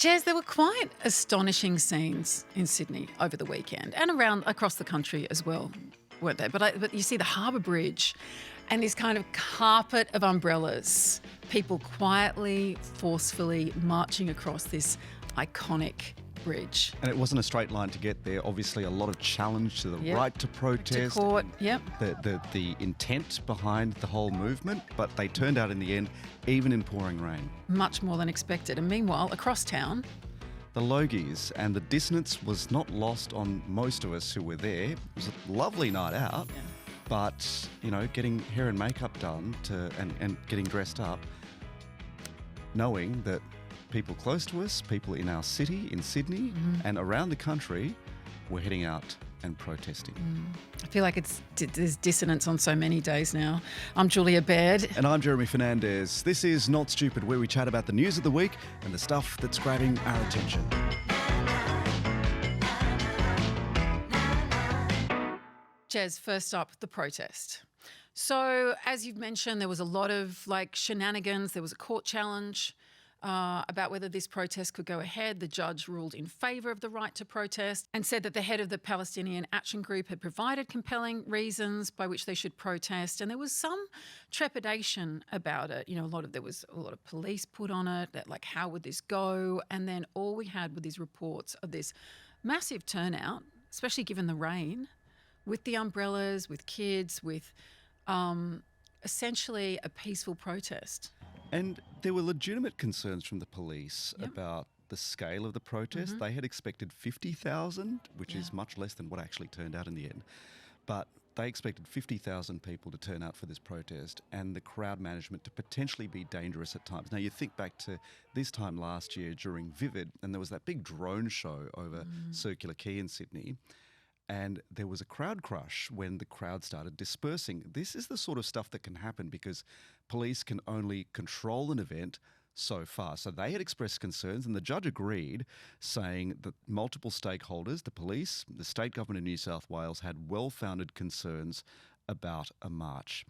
Jez, there were quite astonishing scenes in Sydney over the weekend and across the country as well, weren't there? But you see the Harbour Bridge and this kind of carpet of umbrellas, people quietly, forcefully marching across this iconic bridge. And it wasn't a straight line to get there. Obviously, a lot of challenge to the right to protest. To court, yep. The intent behind the whole movement, but they turned out in the end, even in pouring rain. Much more than expected. And meanwhile, across town, the Logies, and the dissonance was not lost on most of us who were there. It was a lovely night out, but, you know, getting hair and makeup done and getting dressed up, knowing that people close to us, people in our city, in Sydney, and around the country, were heading out and protesting. I feel like there's dissonance on so many days now. I'm Julia Baird. And I'm Jeremy Fernandez. This is Not Stupid, where we chat about the news of the week and the stuff that's grabbing our attention. Jez, first up, the protest. So, as you've mentioned, there was a lot of shenanigans. There was a court challenge about whether this protest could go ahead. The judge ruled in favour of the right to protest and said that the head of the Palestinian Action Group had provided compelling reasons by which they should protest. And there was some trepidation about it. You know, there was a lot of police put on it, that how would this go? And then all we had were these reports of this massive turnout, especially given the rain, with the umbrellas, with kids, with essentially a peaceful protest. And there were legitimate concerns from the police about the scale of the protest. They had expected 50,000, which is much less than what actually turned out in the end. But they expected 50,000 people to turn out for this protest and the crowd management to potentially be dangerous at times. Now, you think back to this time last year during Vivid, and there was that big drone show over Circular Quay in Sydney. And there was a crowd crush when the crowd started dispersing. This is the sort of stuff that can happen because police can only control an event so far. So they had expressed concerns and the judge agreed, saying that multiple stakeholders, the police, the state government of New South Wales, had well-founded concerns about a march.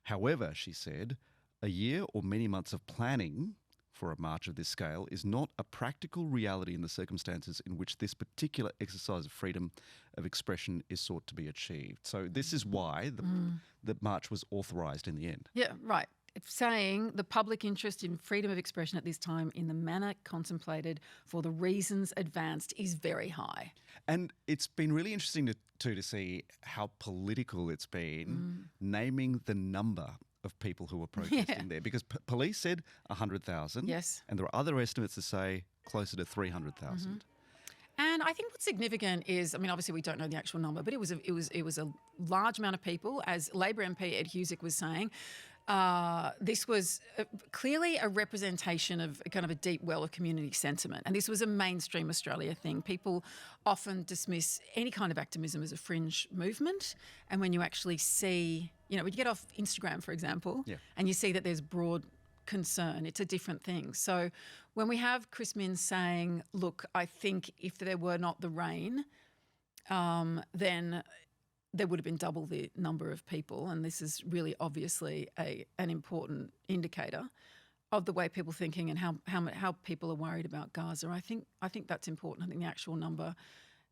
However, she said, a year or many months of planning for a march of this scale is not a practical reality in the circumstances in which this particular exercise of freedom of expression is sought to be achieved. So this is why the march was authorised in the end. Yeah, right. It's saying the public interest in freedom of expression at this time in the manner contemplated for the reasons advanced is very high. And it's been really interesting to see how political it's been, naming the number of people who were protesting there, because police said 100,000. Yes. And there are other estimates that say closer to 300,000. And I think what's significant is, I mean, obviously we don't know the actual number, but it was a large amount of people. As Labor MP Ed Husick was saying, this was clearly a representation of kind of a deep well of community sentiment. And this was a mainstream Australia thing. People often dismiss any kind of activism as a fringe movement. And when you actually see, when you get off Instagram, for example, and you see that there's broad concern, it's a different thing. So when we have Chris Minns saying, look, I think if there were not the rain, then there would have been double the number of people, and this is really obviously an important indicator of the way people are thinking and how people are worried about Gaza. I think that's important. I think the actual number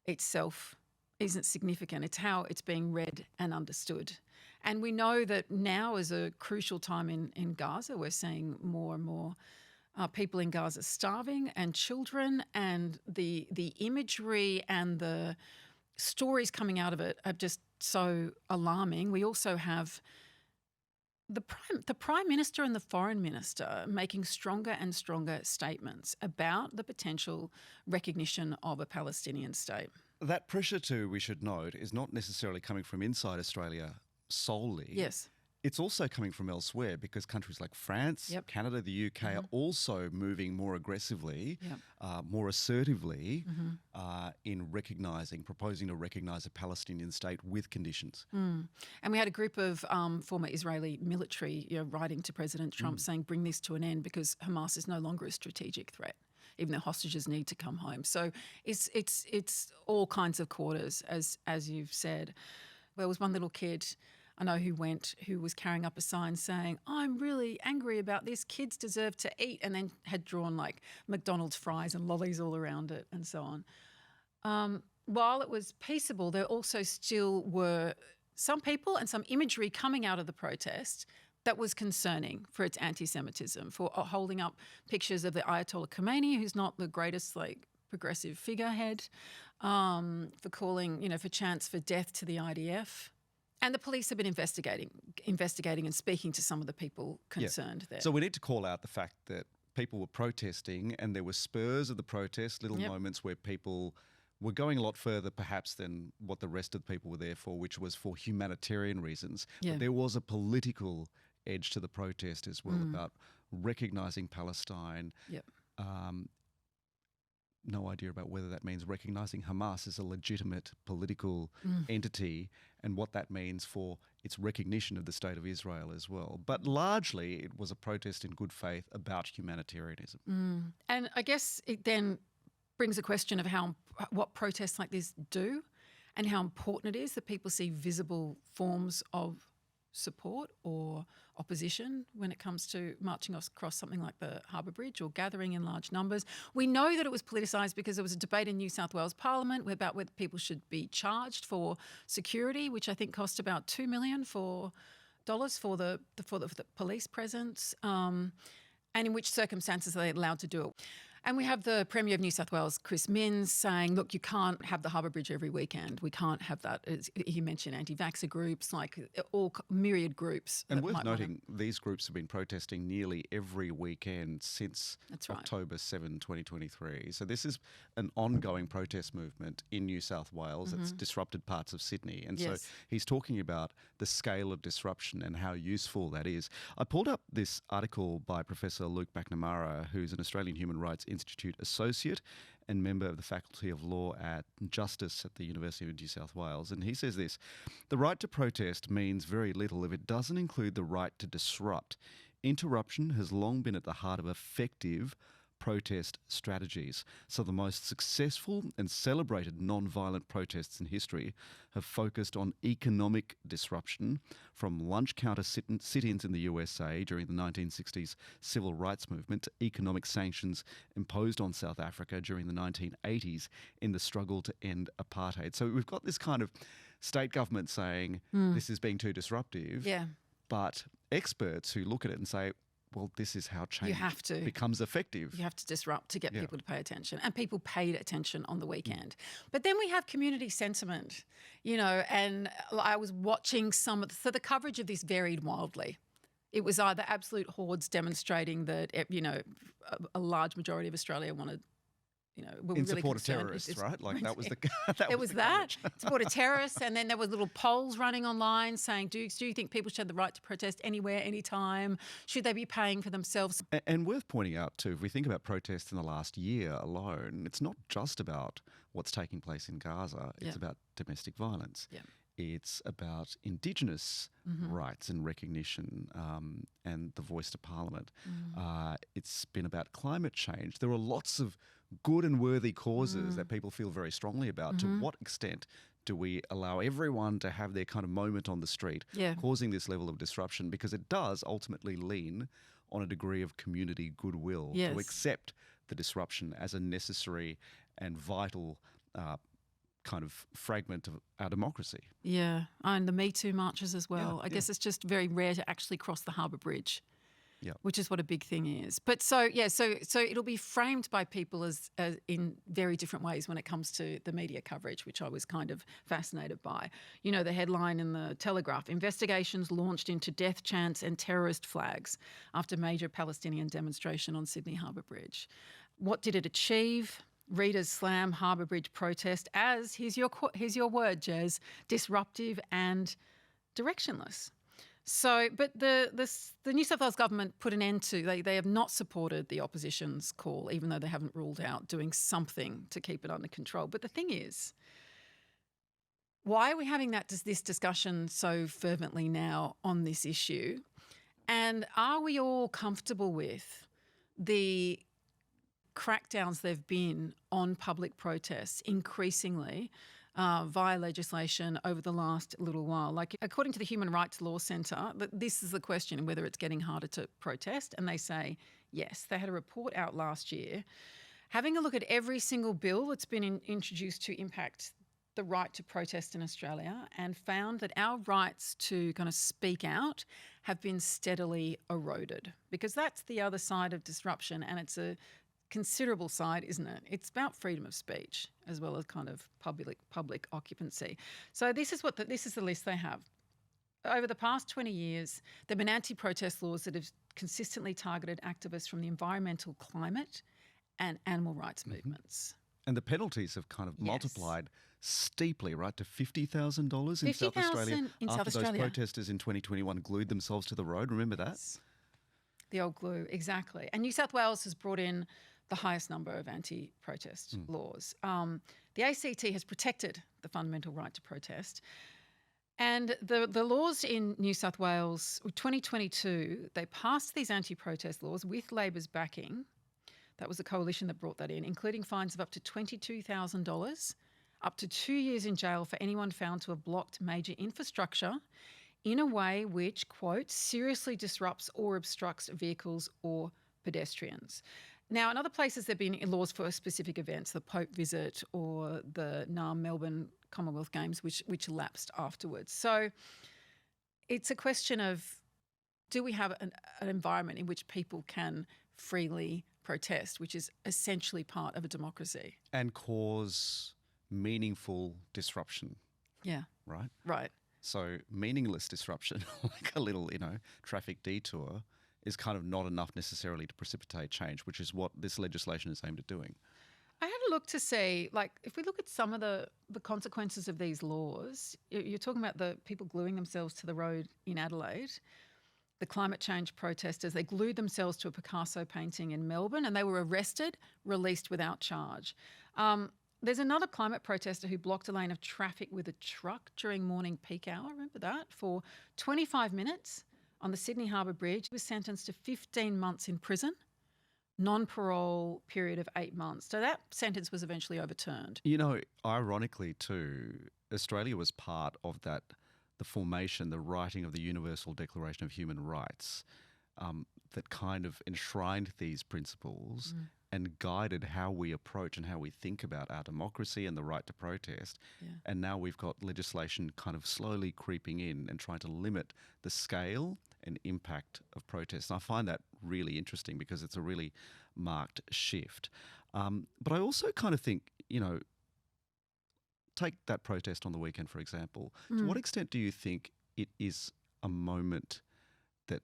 itself isn't significant. It's how it's being read and understood. And we know that now is a crucial time in Gaza. We're seeing more and more people in Gaza starving, and children, and the imagery and the stories coming out of it are just so alarming. We also have the Prime Minister and the Foreign Minister making stronger and stronger statements about the potential recognition of a Palestinian state. That pressure too, we should note, is not necessarily coming from inside Australia solely. Yes. It's also coming from elsewhere, because countries like France, Canada, the UK are also moving more aggressively, more assertively in proposing to recognise a Palestinian state with conditions. And we had a group of former Israeli military writing to President Trump saying, bring this to an end because Hamas is no longer a strategic threat, even though hostages need to come home. So it's all kinds of quarters, as you've said. There was one little kid I know who was carrying up a sign saying, "I'm really angry about this. Kids deserve to eat," and then had drawn like McDonald's fries and lollies all around it and so on. While it was peaceable, there also still were some people and some imagery coming out of the protest that was concerning for its anti-Semitism, for holding up pictures of the Ayatollah Khomeini, who's not the greatest progressive figurehead, for calling, for chants for death to the IDF. And the police have been investigating and speaking to some of the people concerned there. So we need to call out the fact that people were protesting and there were spurs of the protest, little moments where people were going a lot further perhaps than what the rest of the people were there for, which was for humanitarian reasons. Yeah. But there was a political edge to the protest as well about recognising Palestine. Yep. No idea about whether that means recognising Hamas as a legitimate political entity and what that means for its recognition of the State of Israel as well. But largely it was a protest in good faith about humanitarianism. And I guess it then brings a question of what protests like this do and how important it is that people see visible forms of support or opposition when it comes to marching across something like the Harbour Bridge or gathering in large numbers. We know that it was politicised because there was a debate in New South Wales Parliament about whether people should be charged for security, which I think cost about $2 million for the police presence, and in which circumstances are they allowed to do it. And we have the Premier of New South Wales, Chris Minns, saying, look, you can't have the Harbour Bridge every weekend. We can't have that. He mentioned anti-vaxxer groups, like all myriad groups. And worth noting, these groups have been protesting nearly every weekend since October 7, 2023. So this is an ongoing protest movement in New South Wales that's disrupted parts of Sydney. And so he's talking about the scale of disruption and how useful that is. I pulled up this article by Professor Luke McNamara, who's an Australian Human Rights Institute Associate and member of the Faculty of Law at Justice at the University of New South Wales. And he says this: the right to protest means very little if it doesn't include the right to disrupt. Interruption has long been at the heart of effective protest strategies. So the most successful and celebrated non-violent protests in history have focused on economic disruption, from lunch counter sit-ins in the USA during the 1960s civil rights movement to economic sanctions imposed on South Africa during the 1980s in the struggle to end apartheid. So we've got this kind of state government saying this is being too disruptive, but experts who look at it and say, well, this is how change becomes effective. You have to disrupt to get people to pay attention. And people paid attention on the weekend. But then we have community sentiment, and I was watching so the coverage of this varied wildly. It was either absolute hordes demonstrating that, a large majority of Australia wanted, were in really support concerned. of terrorists, right? Like that was the There was that support of terrorists, and then there were little polls running online saying, do you think people should have the right to protest anywhere, anytime? Should they be paying for themselves? And worth pointing out too, if we think about protests in the last year alone, it's not just about what's taking place in Gaza. It's about domestic violence. Yeah. It's about Indigenous rights and recognition and the voice to Parliament. It's been about climate change. There are lots of good and worthy causes that people feel very strongly about. To what extent do we allow everyone to have their kind of moment on the street, causing this level of disruption? Because it does ultimately lean on a degree of community goodwill to accept the disruption as a necessary and vital kind of fragment of our democracy. Yeah, and the Me Too marches as well. I guess it's just very rare to actually cross the Harbour Bridge. Yeah. Which is what a big thing is. But so it'll be framed by people as in very different ways when it comes to the media coverage, which I was kind of fascinated by. The headline in the Telegraph: investigations launched into death chants and terrorist flags after major Palestinian demonstration on Sydney Harbour Bridge. What did it achieve? Readers slam Harbour Bridge protest as, here's your word, Jez, disruptive and directionless. So, but the New South Wales government put an end to, they have not supported the opposition's call, even though they haven't ruled out doing something to keep it under control. But the thing is, why are we having this discussion so fervently now on this issue? And are we all comfortable with the crackdowns there have been on public protests increasingly via legislation over the last little while. Like, according to the Human Rights Law Centre, this is the question, whether it's getting harder to protest. And they say, yes. They had a report out last year having a look at every single bill that's been introduced to impact the right to protest in Australia, and found that our rights to kind of speak out have been steadily eroded, because that's the other side of disruption, and it's a considerable side, isn't it? It's about freedom of speech as well as kind of public occupancy. So this is the list they have. Over the past 20 years, there have been anti-protest laws that have consistently targeted activists from the environmental, climate and animal rights movements. And the penalties have kind of multiplied steeply, right, to $50,000 in South Australia after those protesters in 2021 glued themselves to the road. Remember that? Yes. The old glue, exactly. And New South Wales has brought in the highest number of anti-protest laws. The ACT has protected the fundamental right to protest. And the laws in New South Wales, 2022, they passed these anti-protest laws with Labor's backing. That was the coalition that brought that in, including fines of up to $22,000, up to 2 years in jail for anyone found to have blocked major infrastructure in a way which, quote, seriously disrupts or obstructs vehicles or pedestrians. Now, in other places, there have been laws for specific events, the Pope visit or the Melbourne Commonwealth Games, which lapsed afterwards. So it's a question of, do we have an environment in which people can freely protest, which is essentially part of a democracy? And cause meaningful disruption. Yeah. Right? Right. So meaningless disruption, like a little, traffic detour, is kind of not enough necessarily to precipitate change, which is what this legislation is aimed at doing. I had a look to see, like, if we look at some of the consequences of these laws, you're talking about the people gluing themselves to the road in Adelaide, the climate change protesters, they glued themselves to a Picasso painting in Melbourne and they were arrested, released without charge. There's another climate protester who blocked a lane of traffic with a truck during morning peak hour, remember that, for 25 minutes on the Sydney Harbour Bridge. He was sentenced to 15 months in prison, non-parole period of 8 months. So that sentence was eventually overturned. Ironically too, Australia was part of the formation, the writing of the Universal Declaration of Human Rights that kind of enshrined these principles and guided how we approach and how we think about our democracy and the right to protest. Yeah. And now we've got legislation kind of slowly creeping in and trying to limit the scale and impact of protests. And I find that really interesting because it's a really marked shift. But I also kind of think, take that protest on the weekend, for example. To what extent do you think it is a moment that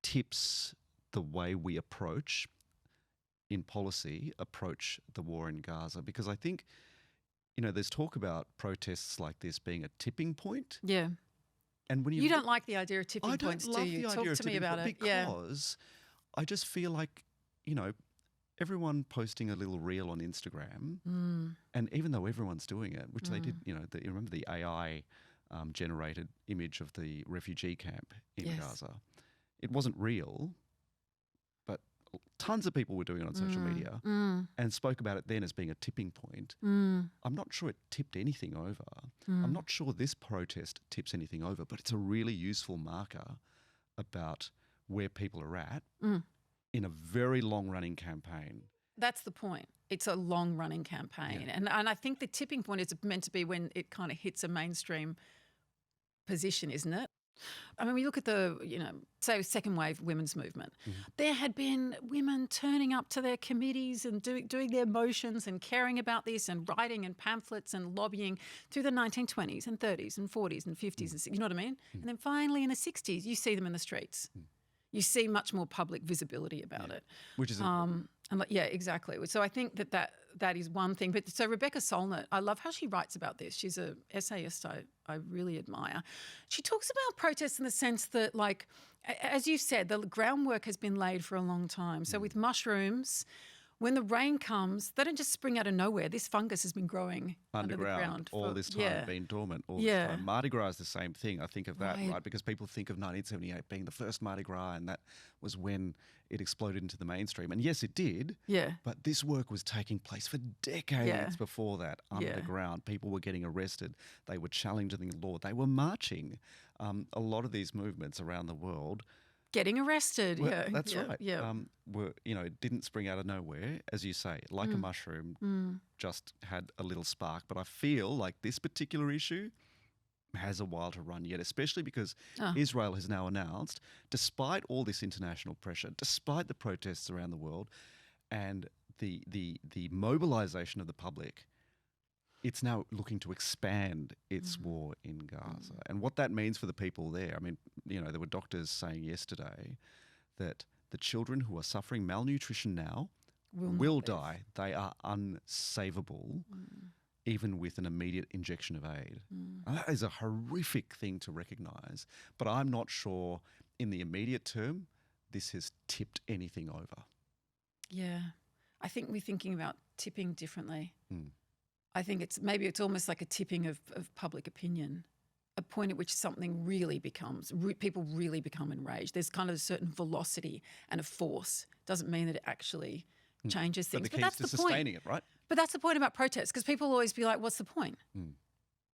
tips the way we approach the war in Gaza? Because I think, there's talk about protests like this being a tipping point. Yeah. And when you don't like the idea of tipping points, do you? Talk to me about it. Because I just feel like, everyone posting a little reel on Instagram, and even though everyone's doing it, which they did, you remember the AI generated image of the refugee camp in Gaza. It wasn't real, but tons of people were doing it on social media and spoke about it then as being a tipping point. I'm not sure it tipped anything over. I'm not sure this protest tips anything over, but it's a really useful marker about where people are at in a very long-running campaign. That's the point. It's a long-running campaign. Yeah. And I think the tipping point is meant to be when it kind of hits a mainstream position, isn't it? I mean, we look at the, say, second wave women's movement. There had been women turning up to their committees and doing their motions and caring about this and writing and pamphlets and lobbying through the 1920s and 30s and 40s and 50s. And, you know what I mean? And then finally in the 60s, you see them in the streets. You see much more public visibility about it. Which is yeah, exactly. So I think that is one thing. But so Rebecca Solnit, I love how she writes about this. She's an essayist I really admire. She talks about protests in the sense that, like, as you said, the groundwork has been laid for a long time. So with mushrooms, when the rain comes, they don't just spring out of nowhere. This fungus has been growing under the ground all this time, been dormant all this time. Mardi Gras is the same thing. I think of that, right? Because people think of 1978 being the first Mardi Gras, and that was when it exploded into the mainstream. And yes, it did. Yeah. But this work was taking place for decades before that, underground. People were getting arrested. They were challenging the law. They were marching. A lot of these movements around the world getting arrested. That's right. It didn't spring out of nowhere, as you say, like a mushroom, just had a little spark. But I feel like this particular issue has a while to run yet, especially because Israel has now announced, despite all this international pressure, despite the protests around the world and the mobilisation of the public, it's now looking to expand its war in Gaza. And what that means for the people there, I mean, there were doctors saying yesterday that the children who are suffering malnutrition now will die. They are unsavable, even with an immediate injection of aid. And that is a horrific thing to recognise, but I'm not sure in the immediate term this has tipped anything over. Yeah. I think we're thinking about tipping differently. I think it's almost like a tipping of public opinion, a point at which something really people really become enraged. There's kind of a certain velocity and a force. Doesn't mean that it actually changes things. But that's the point. Sustaining it, right? But that's the point about protests, because people always be like, what's the point?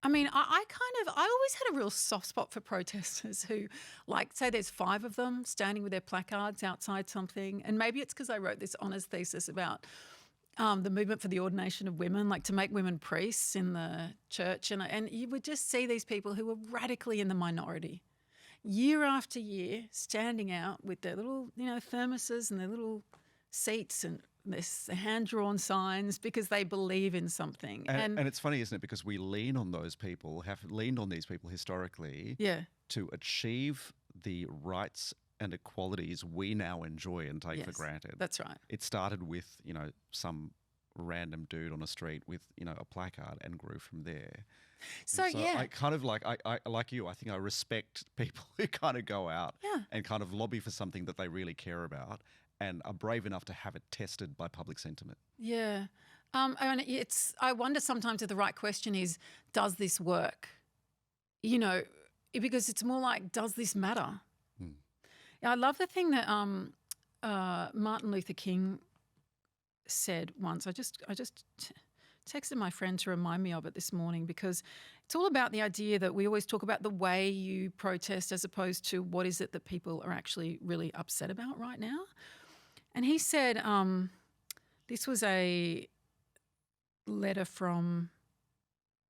I mean, I always had a real soft spot for protesters who, like, say there's 5 of them standing with their placards outside something, and maybe it's because I wrote this honours thesis about the movement for the ordination of women, like to make women priests in the church. And you would just see these people who were radically in the minority, year after year, standing out with their little, thermoses and their little seats and their hand-drawn signs because they believe in something. And it's funny, isn't it? Because we lean on those people, have leaned on these people historically to achieve the rights and equalities we now enjoy and take for granted. That's right. It started with, some random dude on a street with, a placard and grew from there. So I kind of like you, I think I respect people who kind of go out and kind of lobby for something that they really care about and are brave enough to have it tested by public sentiment. Yeah. And I wonder sometimes if the right question is, does this work? Because it's more like, does this matter? I love the thing that Martin Luther King said once. I just texted my friend to remind me of it this morning, because it's all about the idea that we always talk about the way you protest as opposed to what is it that people are actually really upset about right now. And he said, this was a letter from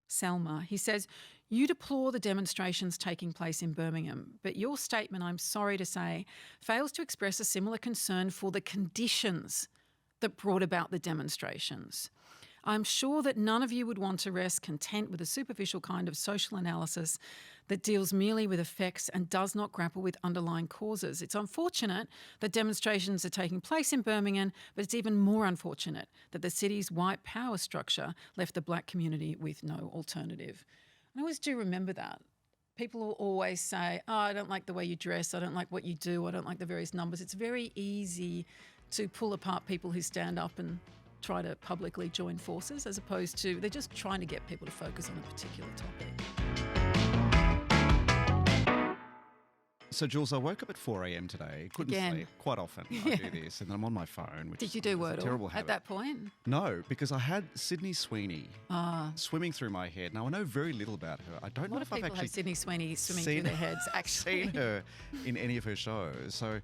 Selma. He says, "You deplore the demonstrations taking place in Birmingham, but your statement, I'm sorry to say, fails to express a similar concern for the conditions that brought about the demonstrations. I'm sure that none of you would want to rest content with a superficial kind of social analysis that deals merely with effects and does not grapple with underlying causes. It's unfortunate that demonstrations are taking place in Birmingham, but it's even more unfortunate that the city's white power structure left the black community with no alternative." I always do remember that. People will always say, I don't like the way you dress, I don't like what you do, I don't like the various numbers. It's very easy to pull apart people who stand up and try to publicly join forces, as opposed to they're just trying to get people to focus on a particular topic. So, Jules, I woke up at 4 a.m. today. Couldn't sleep. Quite often I do this, and then I'm on my phone. Which Did you do is a terrible habit. At that point? No, because I had Sydney Sweeney swimming through my head. Now, I know very little about her. I don't know if I've actually have Sydney Sweeney swimming through their heads, actually. seen her in any of her shows. So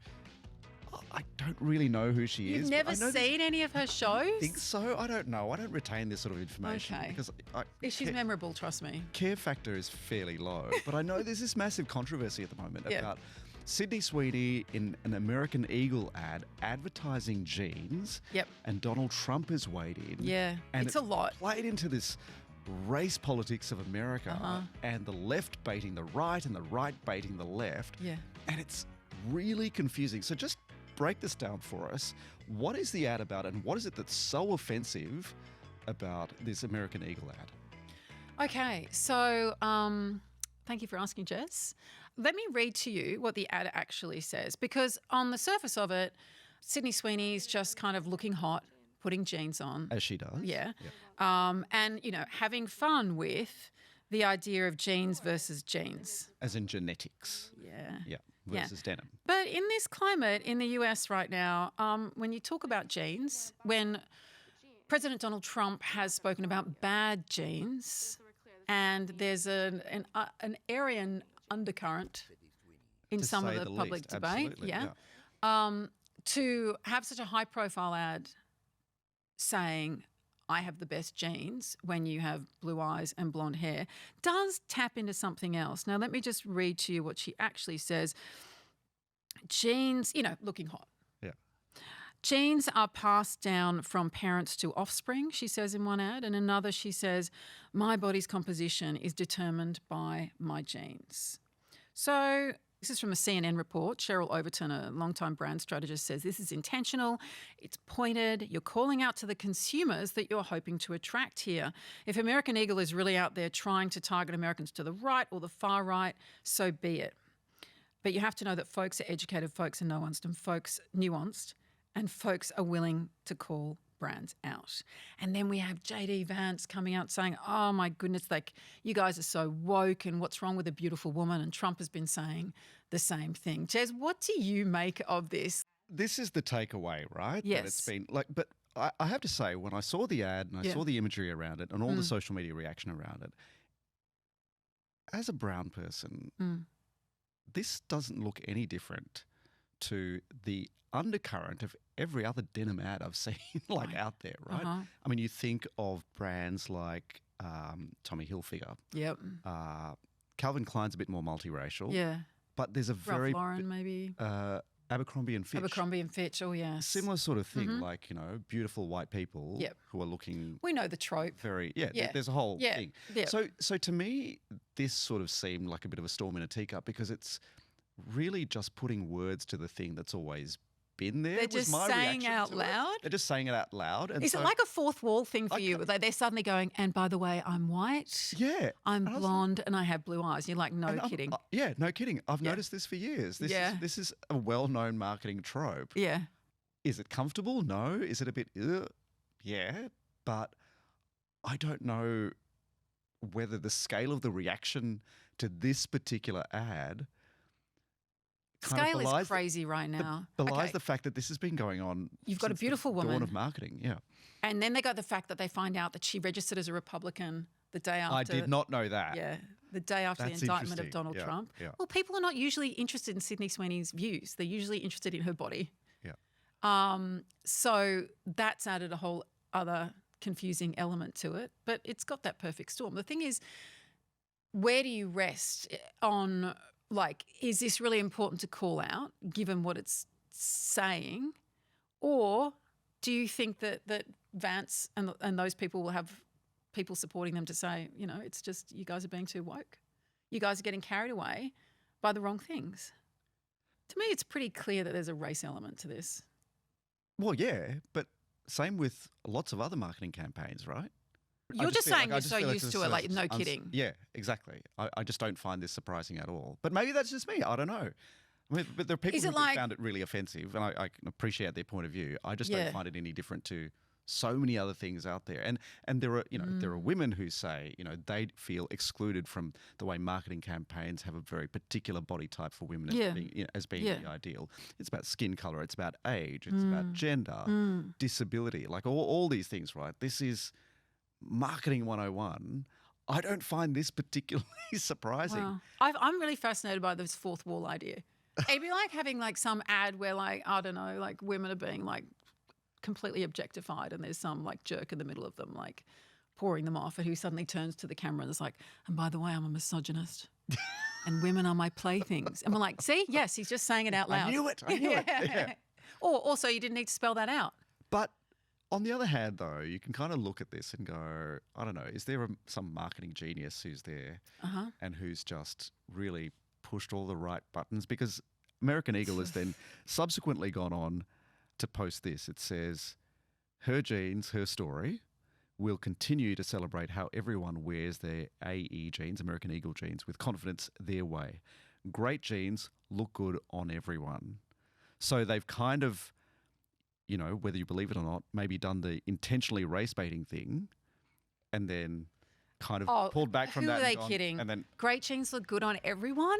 I don't really know who she is. You've never seen any of her shows? I think so. I don't know. I don't retain this sort of information. Okay. Because she's memorable, trust me. Care factor is fairly low. But I know there's this massive controversy at the moment about Sydney Sweeney in an American Eagle ad advertising jeans. Yep. And Donald Trump has weighed in. Yeah, and it's a lot. Played into this race politics of America and the left baiting the right and the right baiting the left. Yeah. And it's really confusing. So just break this down for us. What is the ad about, and what is it that's so offensive about this American Eagle ad? Okay, so thank you for asking, Jess. Let me read to you what the ad actually says, because on the surface of it, Sydney Sweeney's just kind of looking hot, putting jeans on. As she does. Yeah. And, having fun with the idea of jeans versus jeans. As in genetics. Yeah. Yeah. Versus denim. But in this climate in the US right now, when you talk about jeans, when President Donald Trump has spoken about bad jeans, and there's an Aryan undercurrent in some of the public debate. To have such a high-profile ad saying, I have the best jeans when you have blue eyes and blonde hair, does tap into something else. Now, let me just read to you what she actually says. Jeans, looking hot. Yeah. Genes are passed down from parents to offspring, she says in one ad. And another, she says, my body's composition is determined by my genes. So this is from a CNN report. Cheryl Overton, a longtime brand strategist, says this is intentional. It's pointed. You're calling out to the consumers that you're hoping to attract here. If American Eagle is really out there trying to target Americans to the right or the far right, so be it. But you have to know that folks are educated, folks are nuanced, and folks are willing to call brands out. And then we have JD Vance coming out saying, oh my goodness, you guys are so woke and what's wrong with a beautiful woman? And Trump has been saying the same thing. Jez, what do you make of this? This is the takeaway, right? Yes. That it's been but I have to say, when I saw the ad and I saw the imagery around it and all the social media reaction around it, as a brown person, this doesn't look any different to the undercurrent of every other denim ad I've seen out there, right? I mean, you think of brands like Tommy Hilfiger. Yep. Calvin Klein's a bit more multiracial. Yeah. But there's a very... Ralph Lauren, maybe. Abercrombie and Fitch. Abercrombie and Fitch, oh yes. Similar sort of thing, beautiful white people who are looking... We know the trope. Very... Yeah, there's a whole thing. Yep. So to me, this sort of seemed like a bit of a storm in a teacup because it's really just putting words to the thing that's always been there. They're just saying out loud? They're just saying it out loud. And is it like a fourth wall thing for you? They're suddenly going, and by the way, I'm white. Yeah. I'm blonde and I have blue eyes. You're like, no kidding. Yeah, no kidding. I've noticed this for years. This is a well-known marketing trope. Yeah. Is it comfortable? No. Is it a bit, yeah. But I don't know whether the scale of the reaction to this particular ad scale is crazy right now. Belies the fact that this has been going on. You've got a beautiful woman. Dawn of marketing, yeah. And then they got the fact that they find out that she registered as a Republican the day after. I did not know that. Yeah, the day after the indictment of Donald Trump. Yeah. Well, people are not usually interested in Sydney Sweeney's views. They're usually interested in her body. Yeah. So that's added a whole other confusing element to it. But it's got that perfect storm. The thing is, where do you rest on... is this really important to call out, given what it's saying? Or do you think that Vance and those people will have people supporting them to say, it's just you guys are being too woke. You guys are getting carried away by the wrong things. To me, it's pretty clear that there's a race element to this. Well, yeah, but same with lots of other marketing campaigns, right? You're just saying you're so used to it, no kidding. Yeah, exactly. I just don't find this surprising at all. But maybe that's just me. I don't know. I mean, but there are people who found it really offensive, and I can appreciate their point of view. I just don't find it any different to so many other things out there. And there are, there are women who say, they feel excluded from the way marketing campaigns have a very particular body type for women as being the ideal. It's about skin color. It's about age. It's about gender, disability, all these things, right? This is marketing 101. I don't find this particularly surprising. Wow. I'm really fascinated by this fourth wall idea. It'd be like having some ad where I don't know, women are being completely objectified and there's some jerk in the middle of them pouring them off and who suddenly turns to the camera and is like, and by the way, I'm a misogynist and women are my playthings. And we're like, see, yes, he's just saying it out loud. I knew it. Yeah. Or also you didn't need to spell that out. But on the other hand, though, you can kind of look at this and go, I don't know, is there some marketing genius who's there and who's just really pushed all the right buttons? Because American Eagle has then subsequently gone on to post this. It says, her jeans, her story, will continue to celebrate how everyone wears their AE jeans, American Eagle jeans, with confidence their way. Great jeans look good on everyone. So they've kind of you know, whether you believe it or not, maybe done the intentionally race baiting thing and then kind of pulled back from that. Who are they and gone, kidding? And then great genes look good on everyone.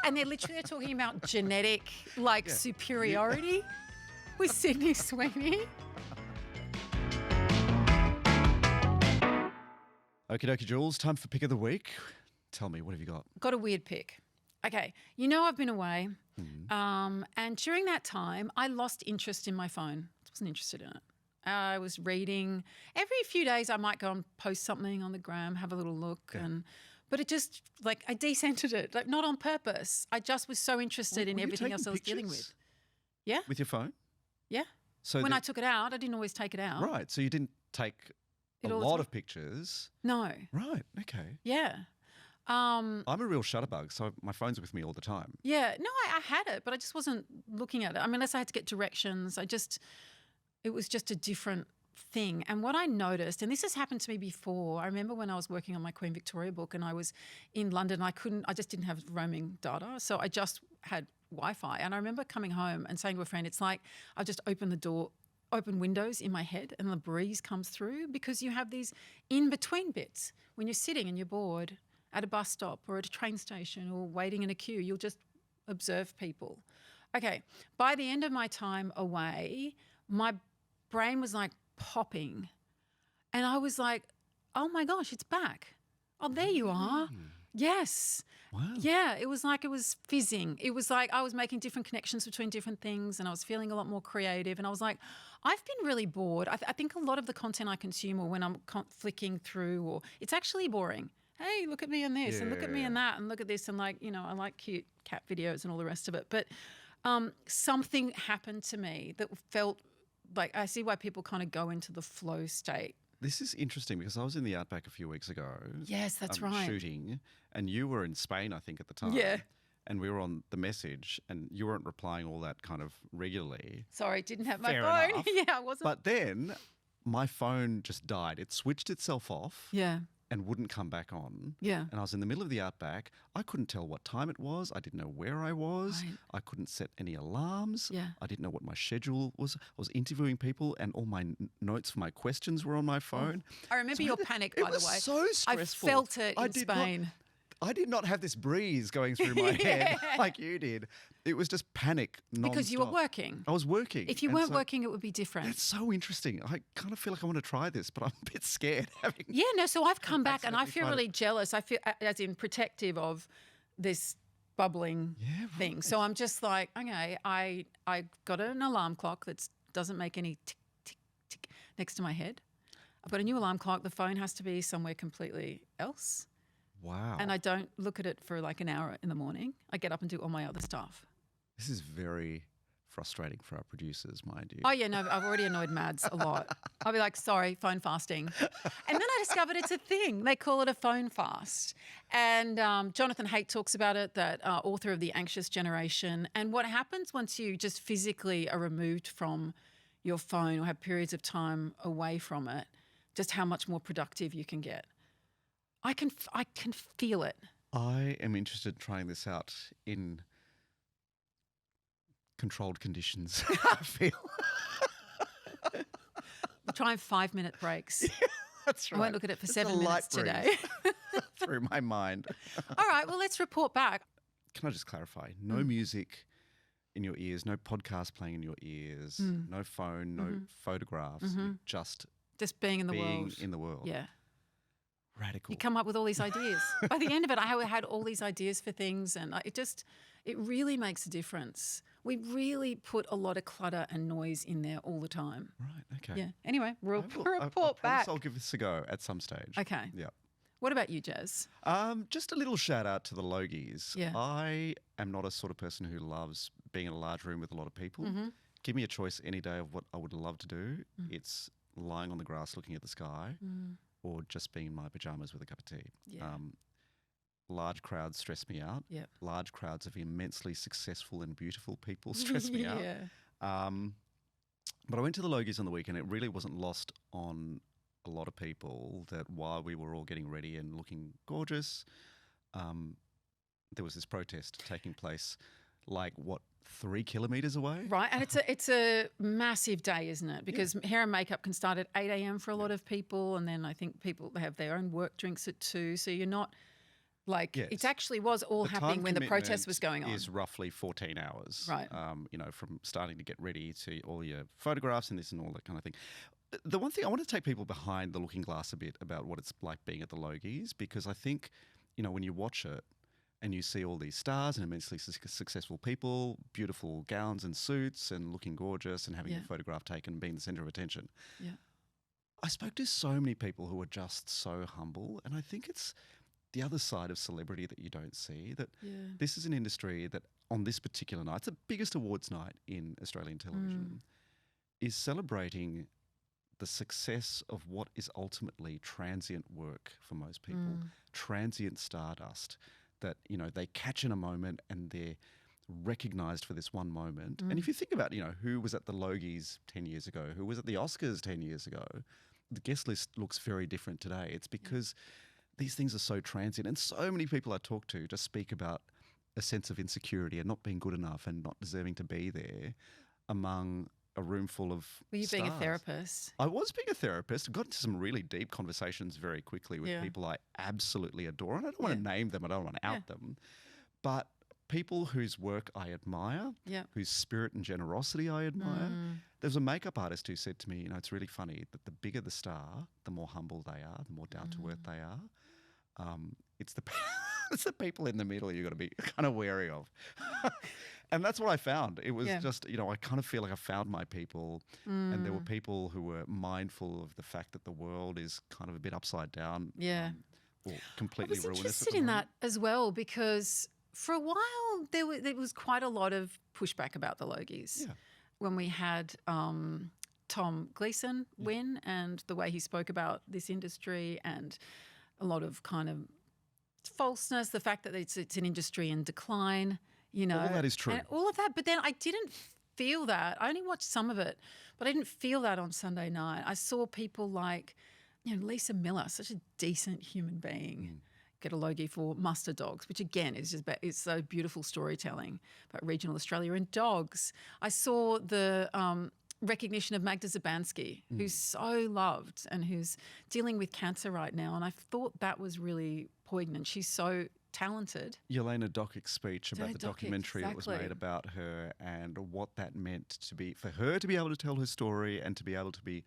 And they're talking about genetic superiority with Sydney Sweeney. Okie dokie, Jules, time for pick of the week. Tell me, what have you got? Got a weird pick. Okay, you know I've been away, and during that time I lost interest in my phone. I wasn't interested in it. I was reading. Every few days I might go and post something on the gram, have a little look, but it just, I decentered it, not on purpose. I just was so interested in everything else I was dealing with. Yeah. With your phone? Yeah. So when I took it out, I didn't always take it out. Right, so you didn't take a lot of pictures. No. Right, okay. Yeah. I'm a real shutterbug, so my phone's with me all the time. Yeah. No, I had it, but I just wasn't looking at it. I mean, unless I had to get directions, it was just a different thing. And what I noticed, and this has happened to me before, I remember when I was working on my Queen Victoria book and I was in London, I just didn't have roaming data. So I just had Wi-Fi. And I remember coming home and saying to a friend, it's like I just opened the door, open windows in my head and the breeze comes through, because you have these in-between bits when you're sitting and you're bored at a bus stop or at a train station or waiting in a queue. You'll just observe people. Okay, by the end of my time away, my brain was popping and I was like, oh my gosh, it's back. Oh, there you are. Yes. Wow. Yeah, it was fizzing. It was like I was making different connections between different things and I was feeling a lot more creative. And I was like, I've been really bored. I think a lot of the content I consume, or when I'm flicking through, or it's actually boring. Hey, look at me in this and look at me in that and look at this and I like cute cat videos and all the rest of it. But something happened to me that felt like, I see why people kind of go into the flow state. This is interesting because I was in the Outback a few weeks ago. Yes, that's right. Shooting, and you were in Spain, I think, at the time. Yeah. And we were on the message and you weren't replying all that kind of regularly. Sorry, didn't have my Fair phone. enough. Yeah, I wasn't. But then my phone just died. It switched itself off. Yeah. And wouldn't come back on. Yeah. And I was in the middle of the Outback. I couldn't tell what time it was. I didn't know where I was. Right. I couldn't set any alarms. Yeah. I didn't know what my schedule was. I was interviewing people and all my notes for my questions were on my phone. I remember your panic, by the way. It was so stressful. I felt it in Spain. I did not have this breeze going through my head like you did. It was just panic non-stop. Because you were working. I was working. If you weren't working, it would be different. It's so interesting. I kind of feel like I want to try this, but I'm a bit scared. So I've come back and I feel really jealous. I feel as in protective of this bubbling thing. So I'm just like, okay, I got an alarm clock that doesn't make any tick, tick, tick next to my head. I've got a new alarm clock. The phone has to be somewhere completely else. Wow. And I don't look at it for an hour in the morning. I get up and do all my other stuff. This is very frustrating for our producers, mind you. Oh, yeah, no, I've already annoyed Mads a lot. I'll be like, sorry, phone fasting. And then I discovered it's a thing. They call it a phone fast. And Jonathan Haidt talks about it, that author of The Anxious Generation. And what happens once you just physically are removed from your phone or have periods of time away from it, just how much more productive you can get. I can feel it. I am interested in trying this out in controlled conditions. I feel. We're trying 5-minute breaks. Yeah, that's right. I won't look at it for 7 minutes today. Through my mind. All right, well, let's report back. Can I just clarify? No music in your ears, no podcast playing in your ears, no phone, no photographs, just being in the world. In the world. Yeah. Radical. You come up with all these ideas. By the end of it, I had all these ideas for things, and it really makes a difference. We really put a lot of clutter and noise in there all the time. Right, okay. Yeah. Anyway, report I back. I'll give this a go at some stage. Okay. Yeah. What about you, Jazz? Just a little shout out to the Logies. Yeah. I am not a sort of person who loves being in a large room with a lot of people. Give me a choice any day of what I would love to do. It's lying on the grass looking at the sky. Or just being in my pajamas with a cup of tea. Yeah. Large crowds stress me out. Yep. Large crowds of immensely successful and beautiful people stress me out. But I went to the Logies on the weekend. It really wasn't lost on a lot of people that while we were all getting ready and looking gorgeous, there was this protest taking place like what 3 kilometres away. Right, and it's a massive day, isn't it? Because hair and makeup can start at 8 a.m. for a lot of people, and then I think people have their own work drinks at 2, so you're not like it actually was all The happening time when the protest was going on. Is roughly 14 hours, right? From starting to get ready to all your photographs and this and all that kind of thing. The one thing I want to take people behind the looking glass a bit about what it's like being at the Logies, because I think, when you watch it and you see all these stars and immensely successful people, beautiful gowns and suits and looking gorgeous and having a photograph taken and being the centre of attention. Yeah. I spoke to so many people who are just so humble, and I think it's the other side of celebrity that you don't see, that this is an industry that on this particular night, it's the biggest awards night in Australian television, is celebrating the success of what is ultimately transient work for most people, transient stardust that, they catch in a moment and they're recognised for this one moment. And if you think about, who was at the Logies 10 years ago, who was at the Oscars 10 years ago, the guest list looks very different today. It's because these things are so transient, and so many people I talk to just speak about a sense of insecurity and not being good enough and not deserving to be there among a room full of Were you stars. being a therapist? I was being a therapist. Got into some really deep conversations very quickly with people I absolutely adore. And I don't want to name them. I don't want to out them. But people whose work I admire, whose spirit and generosity I admire. There's a makeup artist who said to me, it's really funny that the bigger the star, the more humble they are, the more down to earth they are. It's the it's the people in the middle you've got to be kind of wary of. And that's what I found. It was just, I kind of feel like I found my people, and there were people who were mindful of the fact that the world is kind of a bit upside down. Or completely ruinous. I was interested in that as well, because for a while there was quite a lot of pushback about the Logies. Yeah. When we had Tom Gleeson win, and the way he spoke about this industry, and a lot of kind of falseness, the fact that it's an industry in decline, All of that is true. And all of that. But then I didn't feel that. I only watched some of it, but I didn't feel that on Sunday night. I saw people like, Lisa Miller, such a decent human being, get a Logie for Mustard Dogs, which again is just it's so beautiful storytelling about regional Australia and dogs. I saw the recognition of Magda Zabansky, who's so loved and who's dealing with cancer right now, and I thought that was really poignant. She's so talented. Yelena Docic's speech about the documentary that was made about her, and what that meant to be for her to be able to tell her story and to be able to be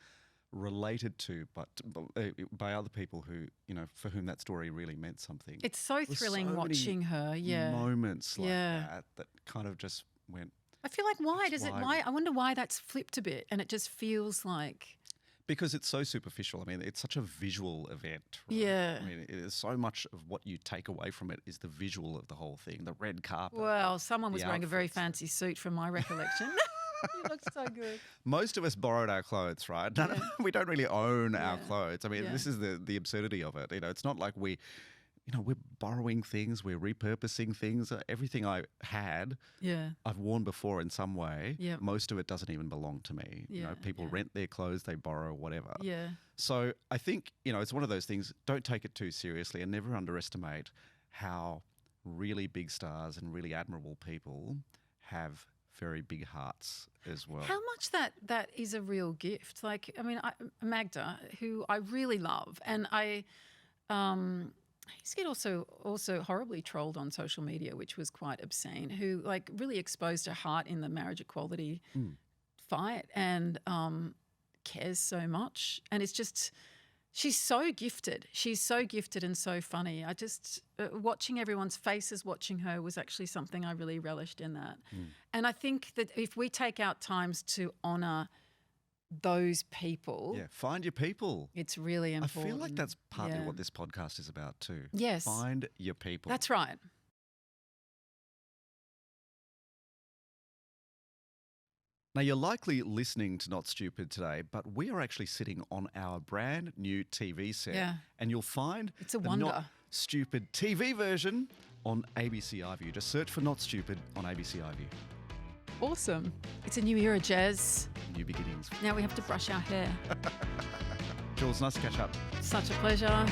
related to, but by other people who, for whom that story really meant something. It's so thrilling watching her. Moments like that kind of just went. I feel like why I wonder why that's flipped a bit, and it just feels like. Because it's so superficial. I mean, it's such a visual event. Right? Yeah. I mean, it is so much of what you take away from it is the visual of the whole thing, the red carpet. Well, someone was wearing a very fancy suit from my recollection. You look so good. Most of us borrowed our clothes, right? We don't really own our clothes. I mean, this is the absurdity of it. It's not like we're borrowing things, we're repurposing things. Everything I had, I've worn before in some way. Yeah. Most of it doesn't even belong to me. People rent their clothes, they borrow, whatever. Yeah. So I think, it's one of those things, don't take it too seriously and never underestimate how really big stars and really admirable people have very big hearts as well. How much that is a real gift. Like, I mean, Magda, who I really love, and I used to get also horribly trolled on social media, which was quite obscene, who like really exposed her heart in the marriage equality fight, and cares so much. And it's just, she's so gifted. She's so gifted and so funny. I just, watching everyone's faces watching her was actually something I really relished in that. And I think that if we take out times to honour those people. Yeah, find your people. It's really important. I feel like that's partly what this podcast is about too. Yes. Find your people. That's right. Now, you're likely listening to Not Stupid today, but we are actually sitting on our brand new TV set. Yeah. And you'll find it's a wonder. Not Stupid TV version on ABC iView. Just search for Not Stupid on ABC iView. Awesome. It's a new era, Jazz. New beginnings. Now we have to brush our hair. Jules, nice to catch up. Such a pleasure.